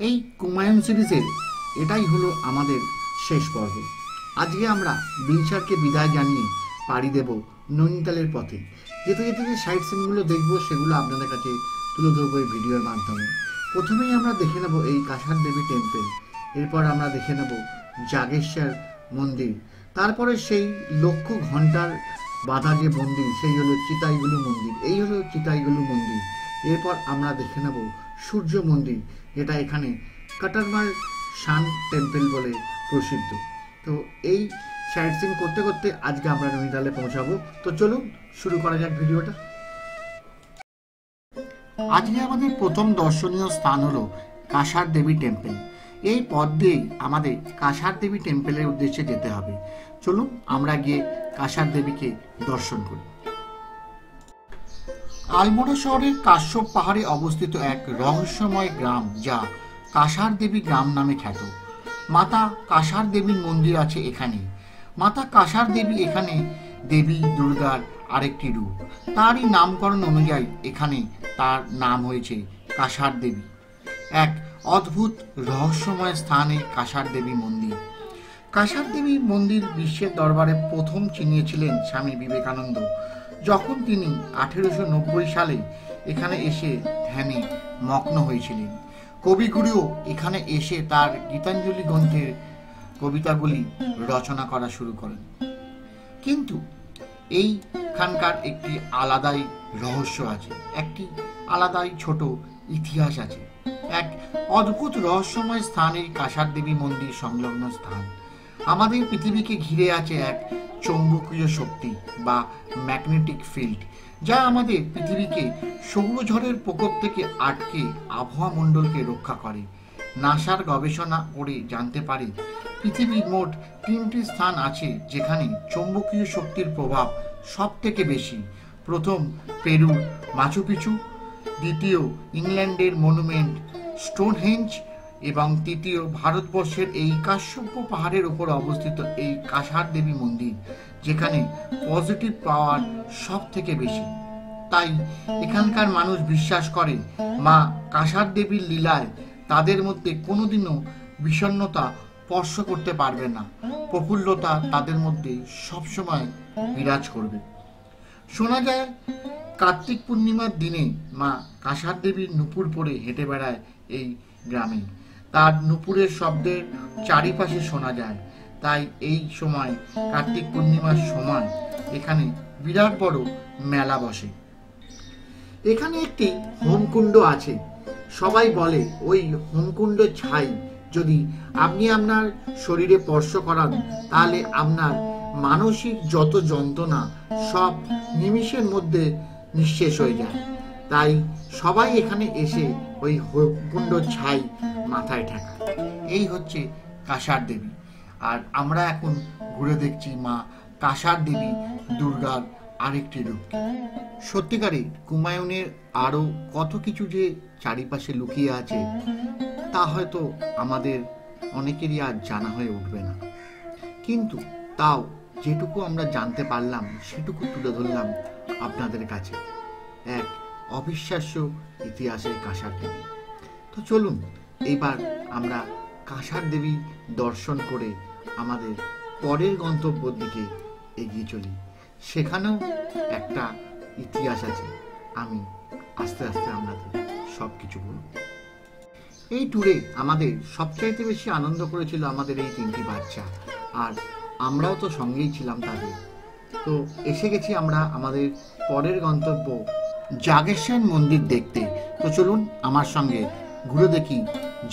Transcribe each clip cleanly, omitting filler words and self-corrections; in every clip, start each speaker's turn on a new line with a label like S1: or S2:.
S1: এই কুমায়ুন সিরিজের এটাই হলো আমাদের শেষ পর্ব। আজকে আমরা বিলচারকে বিদায় জানিয়ে পাড়ি দেব নৈনিতালের পথে। যেতে যেতে যে সাইট সিনগুলো দেখবো সেগুলো আপনাদের কাছে তুলে ধরবো এই ভিডিওর মাধ্যমে। প্রথমেই আমরা দেখে নেব এই কাসার দেবী টেম্পল, এরপর আমরা দেখে নেব জাগেশ্বর মন্দির, তারপরে সেই লক্ষ ঘন্টার বাধা যে মন্দির সেই হলো চিতাইগুলু মন্দির, এই হলো চিতাইগুলু মন্দির। এরপর আমরা দেখে নেব সূর্য মন্দির, যেটা এখানে কাটারমাল শান টেম্পল বলে প্রসিদ্ধ। তো এই সাইট সিন করতে করতে আজকে আমরা নৈনিতালে পৌঁছাবো। তো চলুন শুরু করা যাক ভিডিওটা। আজকে আমাদের প্রথম দর্শনীয় স্থান হলো কাসার দেবী টেম্পল। এই পথ দিয়েই আমাদের কাসার দেবী টেম্পলের উদ্দেশ্যে যেতে হবে। চলুন আমরা গিয়ে কাসার দেবীকে দর্শন করি। আলমোড়া শহরের কাশ্যপ পাহাড়ে অবস্থিত এক রহস্যময় গ্রাম, যা কাসার দেবী গ্রাম নামে খ্যাত। মাতা কাসার দেবীর মন্দির আছে এখানে। মাতা কাসার দেবী এখানে দেবী দুর্গার আরেকটি রূপ। তারই নামকরণ অনুযায়ী এখানে তার নাম হয়েছে কাসার দেবী। এক অদ্ভুত রহস্যময় স্থানে কাসার দেবী মন্দির। কাসার দেবী মন্দির বিশ্বের দরবারে প্রথম চিনিয়েছিলেন স্বামী বিবেকানন্দ, যখন তিনি 1890 সালে এখানে এসে ধ্যানে মগ্ন হয়েছিলেন। কবিগুরুও এখানে এসে তার গীতাঞ্জলি গ্রন্থের কবিতাগুলি রচনা করা শুরু করেন। কিন্তু এইখানকার একটি আলাদাই রহস্য আছে, একটি আলাদাই ছোট ইতিহাস আছে। এক অদ্ভুত রহস্যময় স্থান এই কাসার দেবী মন্দির সংলগ্ন স্থান। আমাদের পৃথিবীকে ঘিরে আছে এক চৌম্বকীয় শক্তি বা ম্যাগনেটিক ফিল্ড, যা আমাদের পৃথিবীকে সৌরঝড়ের প্রকোপ থেকে আটকে আবহাওয়া মণ্ডলকে রক্ষা করে। নাসার গবেষণা করে জানতে পারে পৃথিবীর মোট 3টি স্থান আছে যেখানে চৌম্বকীয় শক্তির প্রভাব সব থেকে বেশি। প্রথম পেরুর মাচু পিচু, দ্বিতীয় ইংল্যান্ডের মনুমেন্ট স্টোনহেঞ্জ এবং তৃতীয় ভারতবর্ষের এই কাশ্যপ পাহাড়ের উপর অবস্থিত এই কাসার দেবী মন্দির, যেখানে পজিটিভ পাওয়ার সব থেকে বেশি। তাই এখানকার মানুষ বিশ্বাস করে মা কাসার দেবীর লীলায় তাদের মধ্যে কোনোদিনও বিষণ্ণতা স্পর্শ করতে পারবে না, প্রফুল্লতা তাদের মধ্যে সবসময় বিরাজ করবে। শোনা যায় কার্তিক পূর্ণিমার দিনে মা কাসার দেবীর নূপুর পরে হেঁটে বেড়ায় এই গ্রামে। তার নূপুরের শব্দের চারিপাশে শোনা যায়। তাই এই সময় কার্তিক পূর্ণিমার সময় এখানে বিরাট বড় মেলা বসে। এখানে একটি হোমকুণ্ড আছে। সবাই বলে ওই হোমকুণ্ড ছাই যদি আপনি আপনার শরীরে স্পর্শ করান, তাহলে আপনার মানসিক যত যন্ত্রণা সব নিমিষের মধ্যে নিঃশেষ হয়ে যায়। তাই সবাই এখানে এসে ওই হোমকুণ্ড ছাই মাথায় ঠেকায়। এই হচ্ছে কাসার দেবী। আর আমরা এখন ঘুরে দেখছি মা কাসার দেবী দুর্গার আরেকটি রূপকে। সত্যিকারে কুমায়ুনের আরও কত কিছু যে চারিপাশে লুকিয়ে আছে তা হয়তো আমাদের অনেকেরই আজ জানা হয়ে উঠবে না, কিন্তু তাও যেটুকু আমরা জানতে পারলাম সেটুকু তুলে ধরলাম আপনাদের কাছে। এক অবিশ্বাস্য ইতিহাসের কাসার দেবী। তো চলুন এইবার আমরা কাসার দেবী দর্শন করে আমাদের পরের গন্তব্যের দিকে এগিয়ে চলি। সেখানেও একটা ইতিহাস আছে, আমি আস্তে আস্তে আপনাদের সব কিছু বলব। এই ট্যুরে আমাদের সবচাইতে বেশি আনন্দ করেছিল আমাদের এই 3টি বাচ্চা, আর আমরাও তো সঙ্গেই ছিলাম তাদের। তো এসে গেছি আমরা আমাদের পরের গন্তব্য জাগেশ্বর মন্দির দেখতে। তো চলুন আমার সঙ্গে ঘুরে দেখি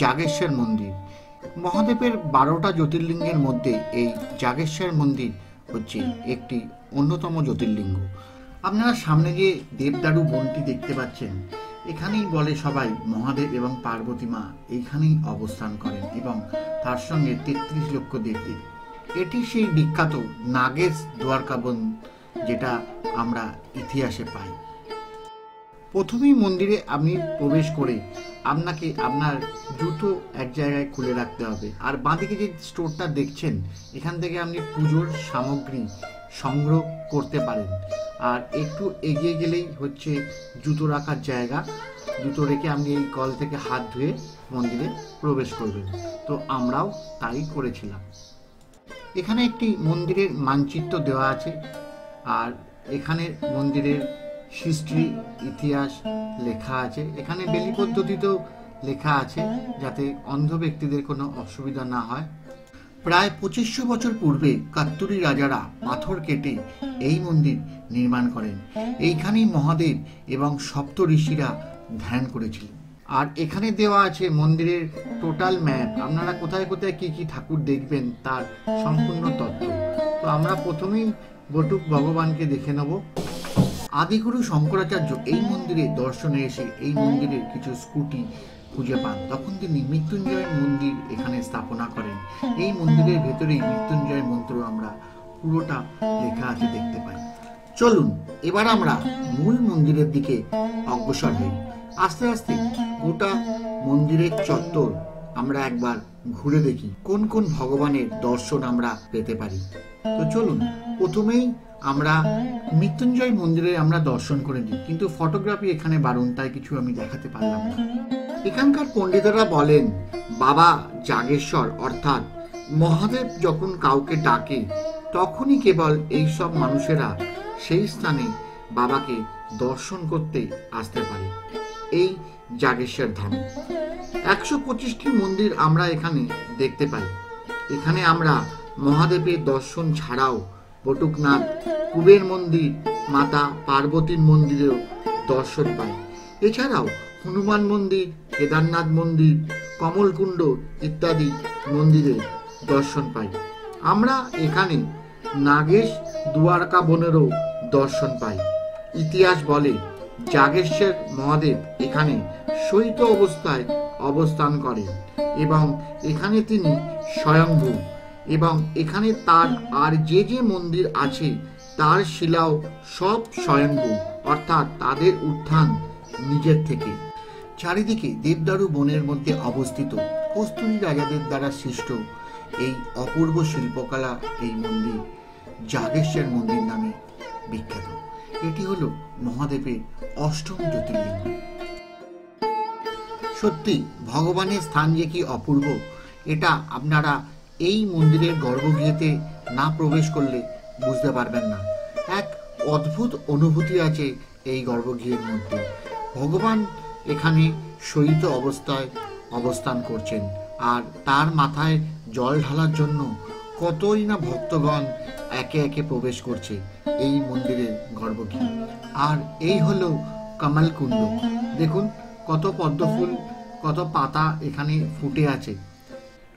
S1: জাগেশ্বর মন্দির। মহাদেবের 12টা জ্যোতির্লিঙ্গের মধ্যে এই জাগেশ্বর মন্দির হচ্ছে একটি অন্যতম জ্যোতির্লিঙ্গ। আপনারা সামনে যে দেবদারু বনটি দেখতে পাচ্ছেন, এখানেই বলে সবাই মহাদেব এবং পার্বতী মা এইখানেই অবস্থান করেন এবং তার সঙ্গে 33 লক্ষ দেবদেব। এটি সেই বিখ্যাত নাগেশ দ্বারকা বন, যেটা আমরা ইতিহাসে পাই। প্রথমেই মন্দিরে আপনি প্রবেশ করে আপনাকে আপনার জুতো এক জায়গায় খুলে রাখতে হবে। আর বাঁদিকে যে স্টোরটা দেখছেন, এখান থেকে আপনি পুজোর সামগ্রী সংগ্রহ করতে পারেন। আর একটু এগিয়ে গেলেই হচ্ছে জুতো রাখার জায়গা। জুতো রেখে আপনি এই কল থেকে হাত ধুয়ে মন্দিরে প্রবেশ করবেন। তো আমরাও তাই করেছিলাম। এখানে একটি মন্দিরের মানচিত্র দেওয়া আছে, আর এখানে মন্দিরের হিস্ট্রি, ইতিহাস লেখা আছে। এখানে বেলি পদ্ধতিতেও লেখা আছে, যাতে অন্ধ ব্যক্তিদের কোনো অসুবিধা না হয়। প্রায় 2500 বছর পূর্বে কাত্তুরি রাজারা পাথর কেটে এই মন্দির নির্মাণ করেন। এইখানেই মহাদেব এবং সপ্ত ঋষিরা ধ্যান করেছিলেন। আর এখানে দেওয়া আছে মন্দিরের টোটাল ম্যাপ, আপনারা কোথায় কোথায় কি কি ঠাকুর দেখবেন তার সম্পূর্ণ তথ্য। তো আমরা প্রথমেই বটুক ভগবানকে দেখে নেব। আদিগুরু শঙ্করাচার্য এই মন্দিরে দর্শনে এসে এই মন্দিরের কিছু স্কুটি খুঁজে পান। তখন তিনি মৃত্যুঞ্জয় মন্দির এখানে স্থাপনা করেন। এই মন্দিরের ভেতরেই মৃত্যুঞ্জয় মন্ত্র আমরা পুরোটা লেখা আছে দেখতে পাই। চলুন এবার আমরা মূল মন্দিরের দিকে অগ্রসর হই। আস্তে আস্তে গোটা মন্দিরের চত্বর আমরা একবার ঘুরে দেখি কোন কোন ভগবানের দর্শন আমরা পেতে পারি। তো চলুন প্রথমেই আমরা মৃত্যুঞ্জয় মন্দিরে আমরা দর্শন করে নিই, কিন্তু ফটোগ্রাফি এখানে বারণ, তাই কিছু আমি দেখাতে পারলাম না। এখানকার পণ্ডিতরা বলেন বাবা জাগেশ্বর অর্থাৎ মহাদেব যখন কাউকে ডাকে তখনই কেবল এইসব মানুষেরা সেই স্থানে বাবাকে দর্শন করতে আসতে পারে। এই জাগেশ্বর ধাম 125টি মন্দির আমরা এখানে দেখতে পাই। এখানে আমরা মহাদেবের দর্শন ছাড়াও বটুকনাথ, কুবের মন্দির, মাতা পার্বতীর মন্দিরেও দর্শন পাই। এছাড়াও হনুমান মন্দির, কেদারনাথ মন্দির, কমলকুণ্ড ইত্যাদি মন্দিরে দর্শন পাই। আমরা এখানে নাগেশ দ্বারকা বনেরও দর্শন পাই। ইতিহাস বলে জাগেশ্বর মহাদেব এখানে শয়িত অবস্থায় অবস্থান করেন এবং এখানে তিনি স্বয়ংভূ, এবং এখানে তার আর যে যে মন্দির আছে তার শিলাও সব স্বয়ংভূ, অর্থাৎ তাদের উত্থান নিজের থেকে। চারিদিকে দেবদারু বনের মধ্যে অবস্থিত কস্তুরী রাজাদের দ্বারা সৃষ্ট এই অপূর্ব শিল্পকলা এই মন্দির জাগেশ্বর মন্দির নামে বিখ্যাত। এটি হলো মহাদেবের অষ্টম জ্যোতির্লিঙ্গ। সত্যি ভগবানের স্থান যে কি অপূর্ব, এটা আপনারা এই মন্দিরের গর্ভগৃহেতে না প্রবেশ করলে বুঝতে পারবেন না। এক অদ্ভুত অনুভূতি আছে এই গর্ভগৃহের মধ্যে। ভগবান এখানে শয়িত অবস্থায় অবস্থান করছেন, আর তার মাথায় জল ঢালার জন্য কতই না ভক্তগণ একে একে প্রবেশ করছে এই মন্দিরের গর্ভগৃহে। আর এই হলো কমলকুণ্ড। দেখুন কত পদ্মফুল, কত পাতা এখানে ফুটে আছে।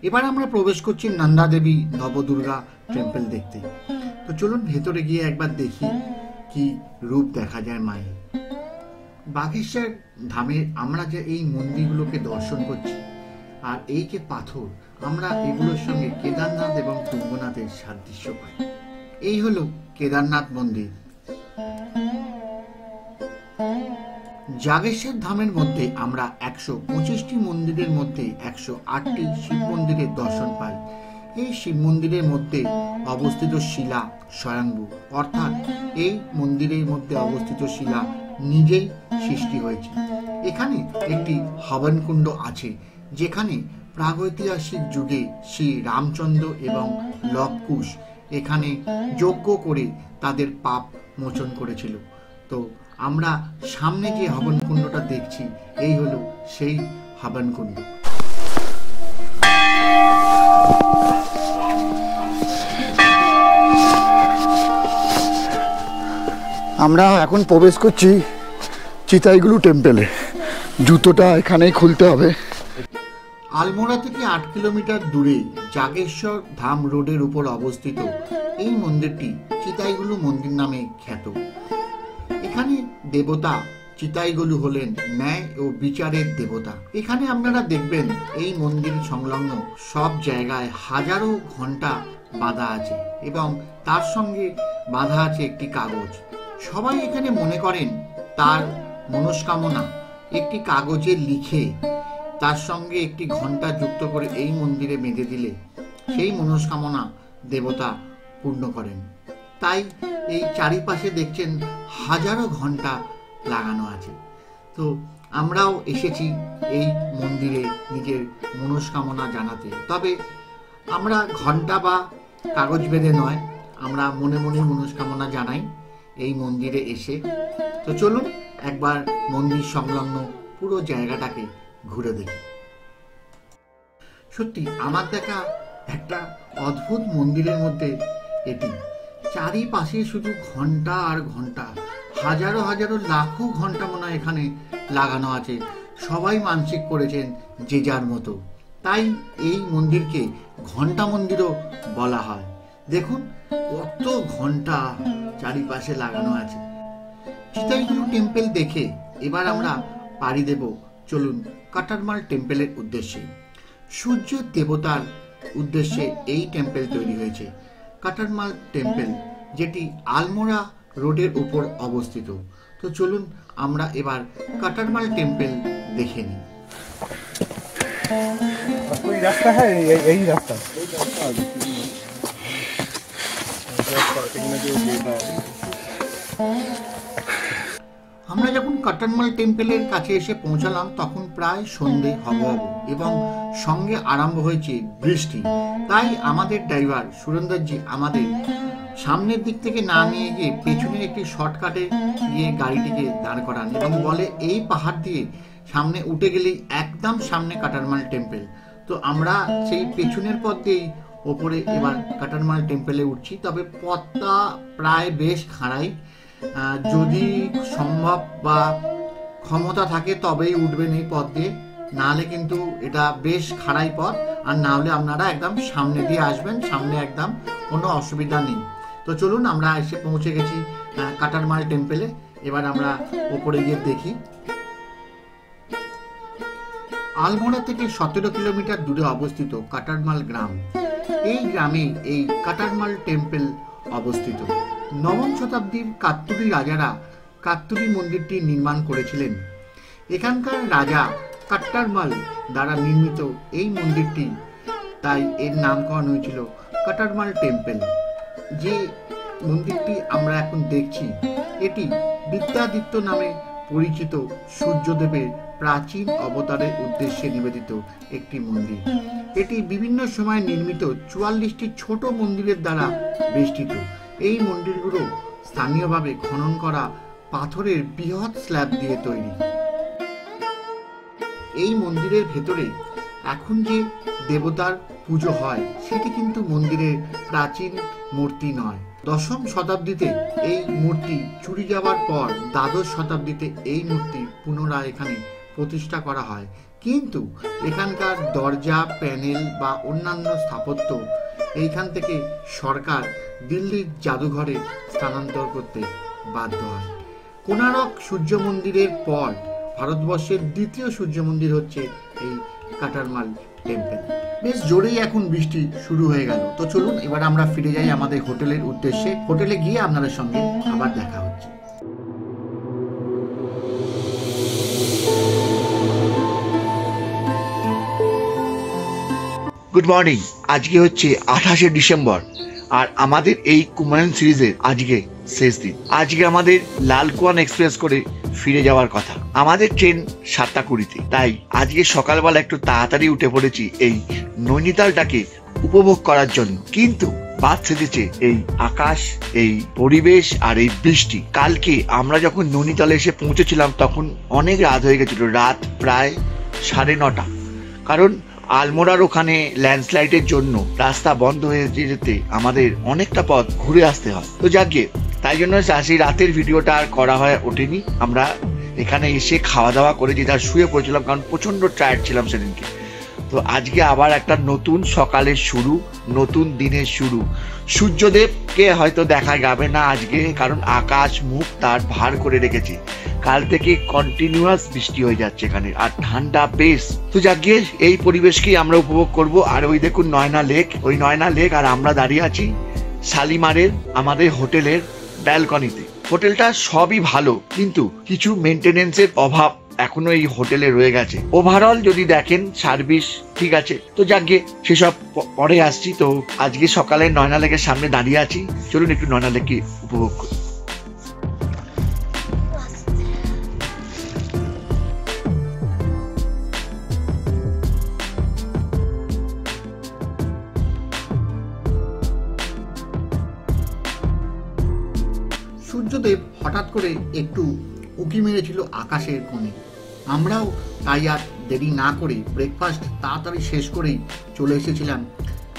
S1: এবার আমরা প্রবেশ করছি নন্দা দেবী নবদুর্গা টেম্পল দেখতে। তো চলুন ভেতরে গিয়ে একবার দেখি কি রূপ দেখা যায় মায়ের। বাগেশ্বর ধামে আমরা যে এই মন্দিরগুলোকে দর্শন করছি, আর এই যে পাথর, আমরা এগুলোর সঙ্গে কেদারনাথ এবং তুঙ্গনাথের সাদৃশ্য পাই। এই হলো কেদারনাথ মন্দির। জাগেশ্বর ধামের মধ্যে আমরা 125টি মন্দিরের মধ্যে 108টি শিব মন্দিরের দর্শন পাই। এই শিব মন্দিরের মধ্যে অবস্থিত শিলা স্বয়ংভূ, অর্থাৎ এই মন্দিরের মধ্যে অবস্থিত শিলা নিজেই সৃষ্টি হয়েছে। এখানে একটি হবনকুণ্ড আছে, যেখানে প্রাগৈতিহাসিক যুগে শ্রী রামচন্দ্র এবং লবকুশ এখানে যজ্ঞ করে তাদের পাপ মোচন করেছিল। তো আমরা সামনে যে হবনকুণ্ডটা দেখছি এই হলো সেই হবনকুণ্ড।
S2: আমরা এখন প্রবেশ করছি চিতাইগুলু টেম্পেলে। জুতোটা এখানেই খুলতে হবে।
S1: আলমোড়া থেকে 8 কিলোমিটার দূরে জাগেশ্বর ধাম রোডের উপর অবস্থিত এই মন্দিরটি চিতাইগুলু মন্দির নামে খ্যাত। এখানে দেবতা চিতাইগুলু হলেন ন্যায় ও বিচারের দেবতা। এখানে আপনারা দেখবেন এই মন্দির সংলগ্ন সব জায়গায় হাজারো ঘন্টা বাঁধা আছে, এবং তার সঙ্গে বাঁধা আছে একটি কাগজ। সবাই এখানে মনে করেন তার মনস্কামনা একটি কাগজে লিখে তার সঙ্গে একটি ঘন্টা যুক্ত করে এই মন্দিরে বেঁধে দিলে সেই মনস্কামনা দেবতা পূর্ণ করেন। তাই এই চারিপাশে দেখছেন হাজারো ঘন্টা লাগানো আছে। তো আমরাও এসেছি এই মন্দিরে নিজের মনস্কামনা জানাতে। তবে আমরা ঘন্টা বা কাগজ বেঁধে নয়, আমরা মনে মনে মনস্কামনা জানাই এই মন্দিরে এসে। তো চলুন একবার মন্দির সংলগ্ন পুরো জায়গাটাকে ঘুরে দেখি। সত্যি আমার দেখা একটা অদ্ভুত মন্দিরের মধ্যে এটি। চারিপাশে শুধু ঘন্টা আর ঘন্টা, হাজারো হাজারো লাখো ঘন্টা মনে হয় এখানে লাগানো আছে। সবাই মানসিক করেছেন যে যার মতো, তাই এই মন্দিরকে ঘন্টা মন্দিরও বলা হয়। দেখুন কত ঘন্টা চারিপাশে লাগানো আছে। চিতাইগুলো টেম্পল দেখে এবার আমরা পাড়ি দেব চলুন কাটারমাল টেম্পলের উদ্দেশ্যে। সূর্য দেবতার উদ্দেশ্যে এই টেম্পল তৈরি হয়েছে। কাটারমাল টেম্পল যেটি আলমোড়া রোডের উপর অবস্থিত। তো চলুন আমরা এবার কাটারমাল টেম্পল দেখে নিই।
S3: कोई रास्ता है? यही रास्ता।
S1: আমরা যখন কাটারমাল টেম্পলের কাছে এসে পৌঁছালাম তখন প্রায় সন্ধে হব এবং সঙ্গে আরম্ভ হয়েছে বৃষ্টি। তাই আমাদের ড্রাইভার সুরেন্দ্রজি আমাদের সামনের দিক থেকে না নিয়ে গিয়ে পেছনের একটি শর্টকাটে গিয়ে গাড়িটিকে দাঁড় করান এবং বলে এই পাহাড় দিয়ে সামনে উঠে গেলেই একদম সামনে কাটারমাল টেম্পল। তো আমরা সেই পেছনের পথ দিয়েই ওপরে এবার কাটারমাল টেম্পলে উঠছি। তবে পথটা প্রায় বেশ খাড়াই, যদি সম্ভব বা ক্ষমতা থাকে তবেই উঠবেন এই পথ দিয়ে, নাহলে কিন্তু এটা বেশ খাড়াই পথ। আর না হলে আপনারা একদম সামনে দিয়ে আসবেন, সামনে একদম কোনো অসুবিধা নেই। তো চলুন আমরা এসে পৌঁছে গেছি কাটারমাল টেম্পলে। এবার আমরা ওপরে গিয়ে দেখি। আলমোড়া থেকে 17 কিলোমিটার দূরে অবস্থিত কাটারমাল গ্রাম। এই গ্রামে এই কাটারমাল টেম্পল অবস্থিত। নবম শতাব্দীর কাত্তুরি রাজারা কাত্তুরি মন্দিরটি নির্মাণ করেছিলেন। এখানকার রাজা কাট্টারমাল দ্বারা নির্মিত এই মন্দিরটি, তাই এর নামকরণ হয়েছিল কাটারমাল টেম্পল। যে মন্দিরটি আমরা এখন দেখছি এটি বিদ্যাদিত্য নামে পরিচিত সূর্যদেবের প্রাচীন অবতারের উদ্দেশ্যে নিবেদিত একটি মন্দির। এটি বিভিন্ন সময় নির্মিত 44টি ছোট মন্দিরের দ্বারা বেষ্টিত। এই মন্দিরগুলো স্থানীয়ভাবে খনন করা পাথরের বৃহৎ স্ল্যাব দিয়ে তৈরি। এই মন্দিরের ভেতরে এখন যে দেবতার পুজো হয় সেটি কিন্তু মন্দিরের প্রাচীন মূর্তি নয়। 10ম শতাব্দীতে এই মূর্তি চুরি যাওয়ার পর দ্বাদশ শতাব্দীতে এই মূর্তি পুনরায় এখানে প্রতিষ্ঠা করা হয়। কিন্তু এখানকার দরজা, প্যানেল বা অন্যান্য স্থাপত্য এইখান থেকে সরকার দিল্লির জাদুঘরে স্থানান্তর করতে বাধ্য হয়। কোণারক সূর্য মন্দিরের পর ভারতবর্ষের দ্বিতীয় সূর্য মন্দির হচ্ছে এই কাটারমাল টেম্পল। বেশ জোরেই এখন বৃষ্টি শুরু হয়ে গেল। তো চলুন এবার আমরা ফিরে যাই আমাদের হোটেলের উদ্দেশ্যে। হোটেলে গিয়ে আপনাদের সঙ্গে আবার দেখা হচ্ছে। Good morning. আজকে হচ্ছে 28শে ডিসেম্বর আর আমাদের এই কুমায়ুন সিরিজের আজকে শেষ দিন। আজকে আমাদের লালকুয়ান এক্সপ্রেস করে ফিরে যাওয়ার কথা। আমাদের ট্রেন 7টা 20-তে, তাই আজকে সকালবেলা একটু তাড়াতাড়ি উঠে পড়েছি এই নৈনিতালটাকে উপভোগ করার জন্য। কিন্তু বাদ সেধেছে এই আকাশ, এই পরিবেশ আর এই বৃষ্টি। কালকে আমরা যখন নৈনিতালে এসে পৌঁছেছিলাম তখন অনেক রাত হয়ে গেছিল, রাত প্রায় 9:30। কারণ আলমোড়ার ওখানে ল্যান্ডস্লাইডের জন্য রাস্তা বন্ধ হয়ে যেতে আমাদের অনেকটা পথ ঘুরে আসতে হয়। তো যাকে তাই জন্য সেই রাতের ভিডিওটা আর করা হয় ওঠেনি। আমরা এখানে এসে খাওয়া দাওয়া করে যে তার শুয়ে পড়েছিলাম, কারণ প্রচন্ড টায়ার্ড ছিলাম সেদিনকে। তো আজকে আবার একটা নতুন সকালের শুরু, নতুন দিনের শুরু। সূর্যদেবকে হয়তো দেখা যাবে না আজকে, কারণ আকাশ মুখ তার ভার করে রেখেছে। কাল থেকে কন্টিনিউয়াস বৃষ্টি হয়ে যাচ্ছে এখানে, আর ঠান্ডা বেশ। তো যাকে এই পরিবেশকেই আমরা উপভোগ করব। আর ওই দেখুন নয়না লেক, ওই নয়না লেক, আর আমরা দাঁড়িয়ে আছি শালিমারের আমাদের হোটেলের ব্যালকনিতে। হোটেলটা সবই ভালো, কিন্তু কিছু মেনটেনেন্সের অভাব এখনো এই হোটেলে রয়ে গেছে। ওভারঅল যদি দেখেন সার্ভিস ঠিক আছে। তো যাকে সেসব পরে আসছি। তো আজকে সকালে নয়না লেকের সামনে দাঁড়িয়ে আছি, চলুন একটু নয়না লেককে উপভোগ করি। সূর্যদেব হঠাৎ করে একটু উঁকি মেরেছিল আকাশের কোণে। আমরাও তাই আর দেরি না করে ব্রেকফাস্ট তাড়াতাড়ি শেষ করেই চলে এসেছিলাম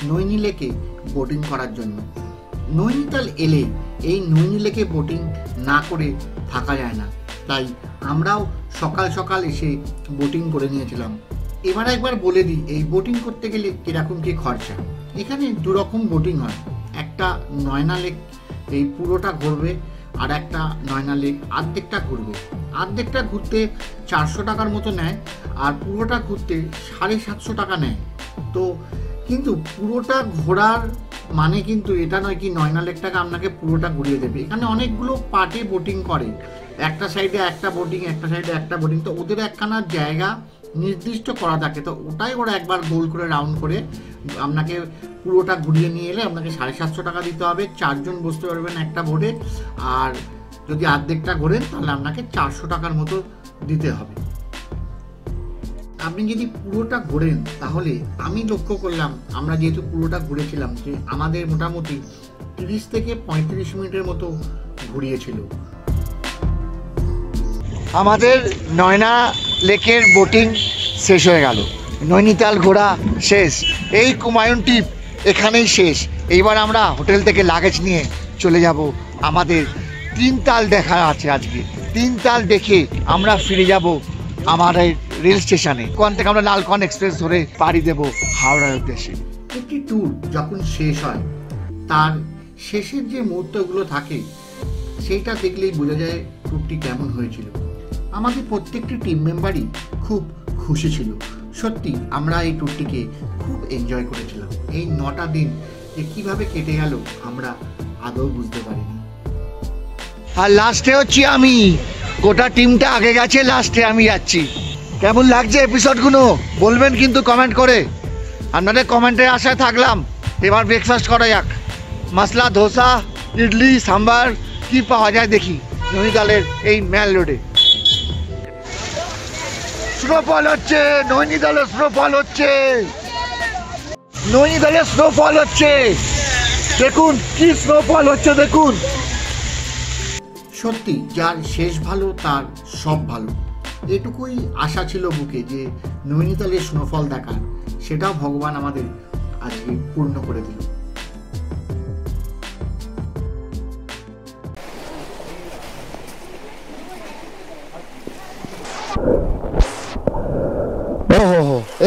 S1: নৈনি লেকে বোটিং করার জন্য। নৈনিতাল এলে এই নৈনি লেকে বোটিং না করে থাকা যায় না, তাই আমরাও সকাল সকাল এসে বোটিং করে নিয়েছিলাম। এবার একবার বলে দিই, এই বোটিং করতে গেলে কীরকম কী খরচা। এখানে দুরকম বোটিং হয়, একটা নয়না লেক এই পুরোটা ঘুরবে, আর একটা নয়না লেক আর্ধেকটা ঘুরবে। আর্ধেকটা ঘুরতে 400 টাকার মতো নেয়, আর পুরোটা ঘুরতে 750 টাকা নেয়। তো কিন্তু পুরোটা ঘোরার মানে কিন্তু এটা নয় কি নয়না লেকটাকে আপনাকে পুরোটা ঘুরিয়ে দেবে। এখানে অনেকগুলো পার্টে বোটিং করে, একটা সাইডে একটা বোটিং, একটা সাইডে একটা বোটিং। তো ওদের একখানা জায়গা নির্দিষ্ট করা থাকে, তো ওটাই ওরা একবার গোল করে রাউন্ড করে আপনাকে পুরোটা ঘুরিয়ে নিয়ে এলে আপনাকে 750 টাকা দিতে হবে। 4 জন বসতে পারবেন একটা বোটে, আর যদি অর্ধেকটা ঘোরেন তাহলে আপনাকে 400 টাকার মতো দিতে হবে। আপনি যদি পুরোটা ঘোরেন তাহলে আমি লক্ষ্য করলাম, আমরা যেহেতু পুরোটা ঘুরেছিলাম, যে আমাদের মোটামুটি 30 থেকে 35 মিনিটের মতো ঘুরিয়েছিল।
S2: আমাদের নয়না লেকের বোটিং শেষ হয়ে গেল, নৈনিতাল ঘোরা শেষ, এই কুমায়ুন ট্রিপ এখানেই শেষ। এইবার আমরা হোটেল থেকে লাগেজ নিয়ে চলে যাব, আমাদের 3 তাল দেখা আছে আজকে। 3 তাল দেখে আমরা ফিরে যাব আমার এই রেল স্টেশনে। ওখান থেকে আমরা লালকন এক্সপ্রেস ধরে পাড়ি দেব হাওড়ার উদ্দেশ্যে।
S1: একটি ট্যুর যখন শেষ হয় তার শেষের যে মুহূর্তগুলো থাকে সেইটা দেখলেই বোঝা যায় ট্যুরটি কেমন হয়েছিল। আমাদের প্রত্যেকটি টিম মেম্বারই খুব খুশি ছিল। সত্যি আমরা এই ট্যুরটিকে খুব এনজয় করেছিলাম। এই 9টা দিন যে কীভাবে কেটে গেল আমরা আদৌ বুঝতে পারিনি।
S2: আর লাস্টে হচ্ছি আমি, গোটা টিমটা আগে গেছে, লাস্টে আমি যাচ্ছি। কেমন লাগছে এপিসোডগুলো বলবেন কিন্তু কমেন্ট করে। আপনাদের কমেন্টের আশায় থাকলাম। এবার ব্রেকফাস্ট করা যাক। মশলা ধোসা, ইডলি, সাম্বার কি পাওয়া যায় দেখি নৈনিতালের এই মেল রোডে। স্নোফল হচ্ছে, নৈনিতালে স্নোফল হচ্ছে, নৈনিতালে স্নোফল হচ্ছে। দেখুন কি স্নোফল হচ্ছে দেখুন।
S1: সত্যি যার শেষ ভালো তার সব ভালো, এটুকুই আশা ছিল বুকে যে নৈনিতালের স্নোফল দেখার, সেটাও ভগবান আমাদের আজকে পূর্ণ করে দিল।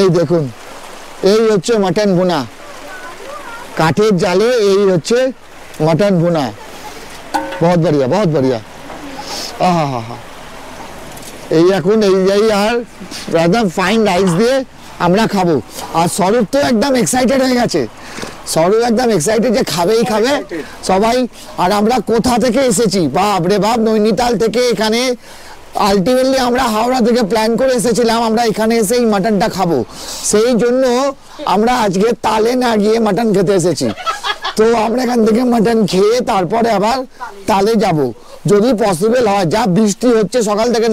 S2: এই দেখুন, এই হচ্ছে মটন ভুনা, কাঠের জালে এই হচ্ছে মটন ভুনা। बहुत बढ़िया, बहुत बढ़िया। हाँ हाँ हाँ, এই এখন এই আর একদম ফাইন রাইস দিয়ে আমরা খাবো। আর স্বরূপ তো একদম এক্সাইটেড হয়ে গেছে, স্বরূপ একদম এক্সাইটেড যে খাবেই খাবে সবাই। আর আমরা কোথা থেকে এসেছি, বাপ রে বাপ, নৈনিতাল থেকে এখানে। আলটিমেটলি আমরা হাওড়া থেকে প্ল্যান করে এসেছিলাম আমরা এখানে এসে এই মাটনটা খাবো, সেই জন্য আমরা আজকে তালে না গিয়ে মাটন খেতে এসেছি। তো আমরা এখান থেকে মাটন খেয়ে তারপরে আবার তালে যাব যদি পসিবল হয়। যা বৃষ্টি হচ্ছে সকাল থেকে।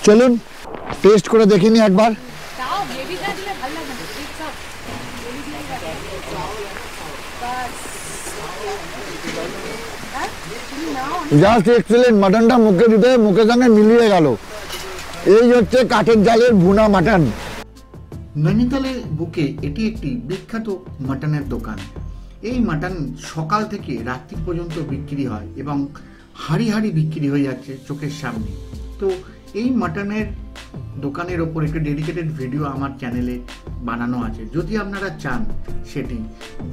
S2: চলুন টেস্ট করে দেখিনি একবার। জাস্ট এক্সেলেন্ট, মাটনটা মুখে দিতে মুখের সঙ্গে মিলিয়ে গেল। এই হচ্ছে কাঠের জালের ভুনা মাটন।
S1: নৈনিতালের বুকে এটি একটি বিখ্যাত মাটনের দোকান। এই মাটন সকাল থেকে রাত্রি পর্যন্ত বিক্রি হয় এবং হাঁড়ি হাঁড়ি বিক্রি হয়ে যাচ্ছে চোখের সামনে। তো এই মাটনের দোকানের ওপর একটি ডেডিকেটেড ভিডিও আমার চ্যানেলে বানানো আছে, যদি আপনারা চান সেটি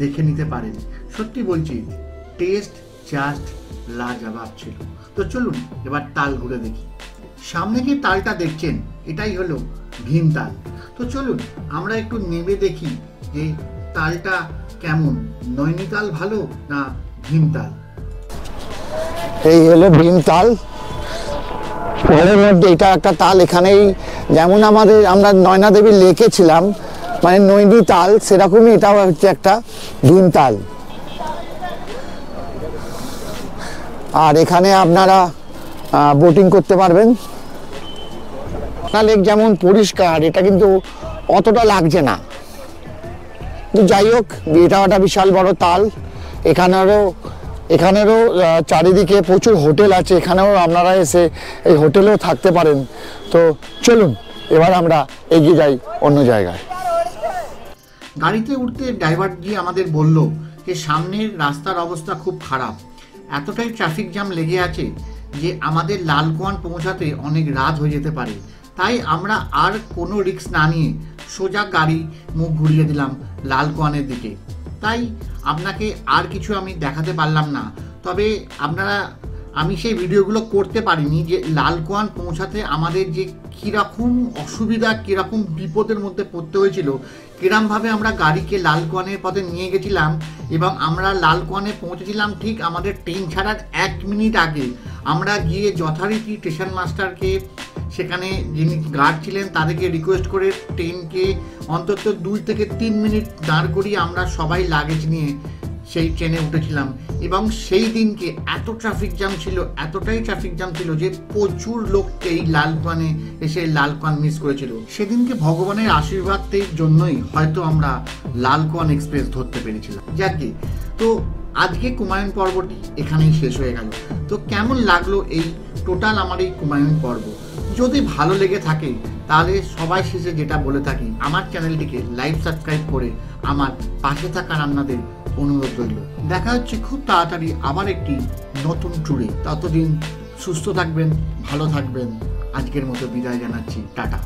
S1: দেখে নিতে পারেন। সত্যি বলছি, টেস্ট জাস্ট লাজবাব ছিল। তো চলুন এবার তাল ঘুরে দেখি। সামনে যে তালটা দেখছেন এটাই হলো ভীমতাল। তো চলুন আমরা একটু নেমে দেখি যে তালটা কেমন, নৈনিতাল ভালো না ভীমতাল।
S2: এই হলো ভীমতাল, ফলের মধ্যে এটা একটা তাল। এখানেই যেমন আমরা নয়না দেবী লেকে ছিলাম, মানে নৈনিতাল, সেরকমই এটাও হচ্ছে একটা ভীমতাল। আর এখানে আপনারা বোটিং করতে পারবেন। লেক যেমন পরিষ্কার, এটা কিন্তু অতটা লাগছে না। তো যাই হোক, এটা একটা বিশাল বড় তাল। এখানেরও চারিদিকে প্রচুর হোটেল আছে, এখানেও আপনারা এসে এই হোটেলেও থাকতে পারেন। তো চলুন এবার আমরা এগিয়ে যাই অন্য জায়গায়।
S1: গাড়িতে উঠতে ড্রাইভারজি আমাদের বলল যে সামনের রাস্তার অবস্থা খুব খারাপ, এতটাই ট্রাফিক জ্যাম লেগে আছে যে আমাদের লালকুয়ান পৌঁছাতে অনেক রাত হয়ে যেতে পারে। তাই আমরা আর কোনো রিস্ক না নিয়ে সোজা গাড়ি মুখ ঘুরিয়ে দিলাম লালকুয়ানের দিকে। তাই আপনাকে আর কিছু আমি দেখাতে পারলাম না, তবে আমি সেই ভিডিওগুলো করতে পারিনি যে লালকুয়ান পৌঁছাতে আমাদের যে কীরকম অসুবিধা, কীরকম বিপদের মধ্যে পড়তে হয়েছিল, কিরমভাবে আমরা গাড়িকে লালকুয়ানের পথে নিয়ে গেছিলাম এবং আমরা লালকুয়ানে পৌঁছেছিলাম ঠিক আমাদের ট্রেন ছাড়ার 1 মিনিট আগে। আমরা গিয়ে যথারীতি স্টেশন মাস্টারকে, সেখানে যিনি গার্ড ছিলেন তাদেরকে রিকোয়েস্ট করে ট্রেনকে অন্তত 2 থেকে 3 মিনিট দাঁড় করিয়ে আমরা সবাই লাগেজ নিয়ে সেই ট্রেনে উঠেছিলাম। এবং সেই দিনকে এত ট্রাফিক জ্যাম ছিল, এতটাই ট্রাফিক জ্যাম ছিল যে প্রচুর লোক এই লালকুয়ানে এসে লালকুয়ান মিস করেছিল। সেদিনকে ভগবানের আশীর্বাদের জন্যই হয়তো আমরা লালকুয়ান এক্সপ্রেস ধরতে পেরেছিলাম। যাকে তো আজকে কুমায়ুন পর্বটি এখানেই শেষ হয়ে গেল। তো কেমন লাগলো এই টোটাল আমার এই কুমায়ুন পর্ব? যদি ভালো লেগে থাকে তাহলে সবাই শেষে যেটা বলে থাকি, আমার চ্যানেলটিকে লাইক সাবস্ক্রাইব করে আমার পাশে থাকা আপনাদের অনুরোধ রইল। দেখা হচ্ছে খুব তাড়াতাড়ি আবার একটি নতুন ট্যুরে। ততদিন সুস্থ থাকবেন, ভালো থাকবেন। আজকের মতো বিদায় জানাচ্ছি, টাটা।